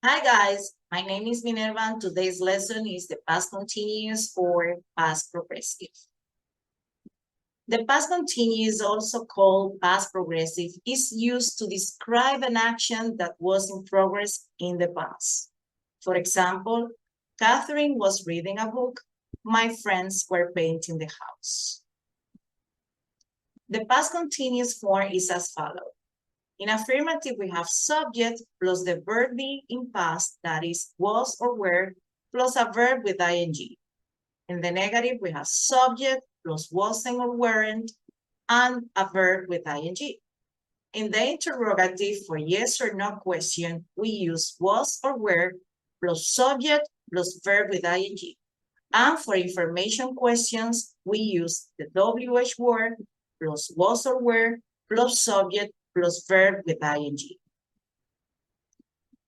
Hi guys, my name is Minerva and today's lesson is the past continuous or past progressive. The past continuous, also called past progressive, is used to describe an action that was in progress in the past. For example, Catherine was reading a book. My friends were painting the house. The past continuous form is as follows. In affirmative, we have subject plus the verb be in past, that is, was or were, plus a verb with ing. In the negative, we have subject plus wasn't or weren't, and a verb with ing. In the interrogative, for yes or no question, we use was or were plus subject plus verb with ing. And for information questions, we use the WH word plus was or were plus subject plus verb with ing.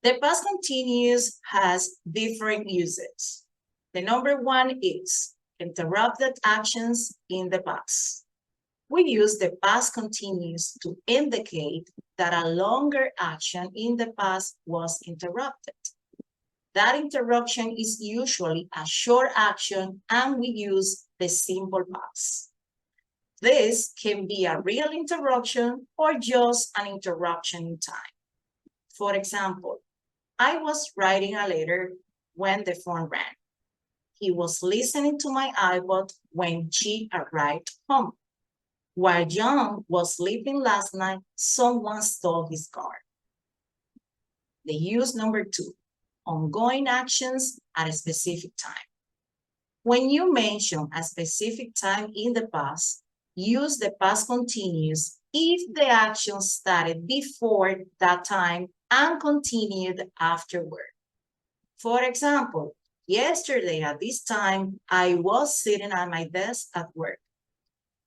The past continuous has different uses. The number one is interrupted actions in the past. We use the past continuous to indicate that a longer action in the past was interrupted. That interruption is usually a short action and we use the simple past. This can be a real interruption or just an interruption in time. For example, I was writing a letter when the phone rang. He was listening to my iPod when she arrived home. While John was sleeping last night, someone stole his car. The use number two, ongoing actions at a specific time. When you mention a specific time in the past, use the past continuous if the action started before that time and continued afterward. For example, yesterday at this time, I was sitting at my desk at work.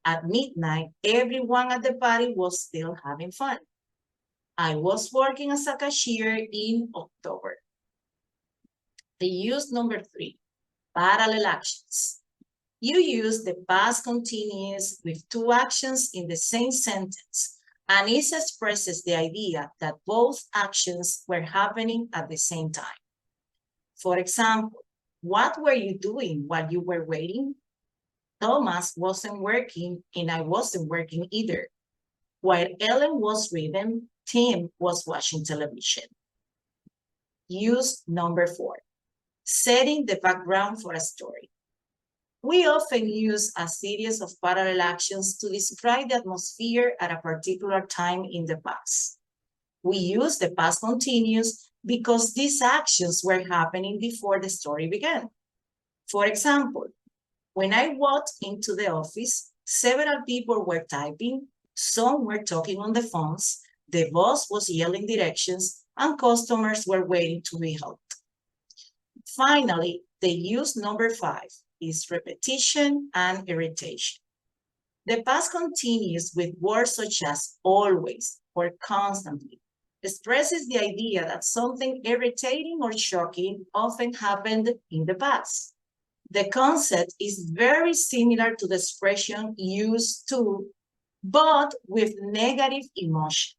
At midnight, everyone at the party was still having fun. I was working as a cashier in October. The use number three, parallel actions. You use the past continuous with two actions in the same sentence, and it expresses the idea that both actions were happening at the same time. For example, what were you doing while you were waiting? Thomas wasn't working and I wasn't working either. While Ellen was reading, Tim was watching television. Use number four, setting the background for a story. We often use a series of parallel actions to describe the atmosphere at a particular time in the past. We use the past continuous because these actions were happening before the story began. For example, when I walked into the office, several people were typing, some were talking on the phones, the boss was yelling directions, and customers were waiting to be helped. Finally, the use number five is repetition and irritation. The past continues with words such as always or constantly. Expresses the idea that something irritating or shocking often happened in the past. The concept is very similar to the expression used to, but with negative emotion.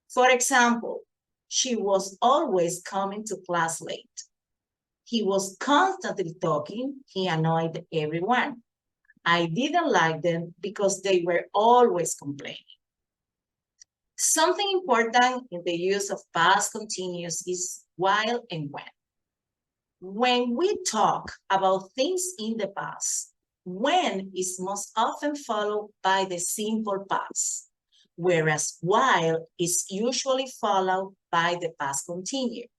For example, she was always coming to class late. He was constantly talking. He annoyed everyone. I didn't like them because they were always complaining. Something important in the use of past continuous is while and when. When we talk about things in the past, when is most often followed by the simple past, whereas while is usually followed by the past continuous.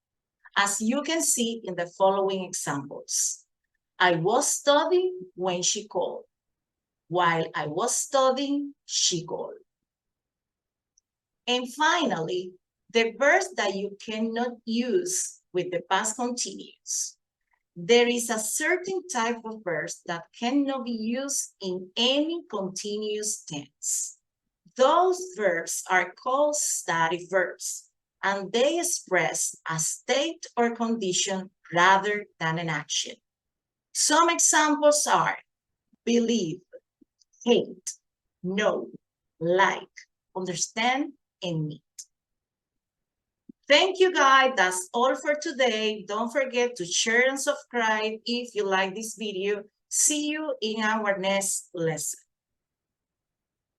As you can see in the following examples, I was studying when she called. While I was studying, she called. And finally, the verbs that you cannot use with the past continuous. There is a certain type of verbs that cannot be used in any continuous tense. Those verbs are called static verbs, and they express a state or condition rather than an action. Some examples are believe, hate, know, like, understand, and meet. Thank you, guys. That's all for today. Don't forget to share and subscribe if you like this video. See you in our next lesson.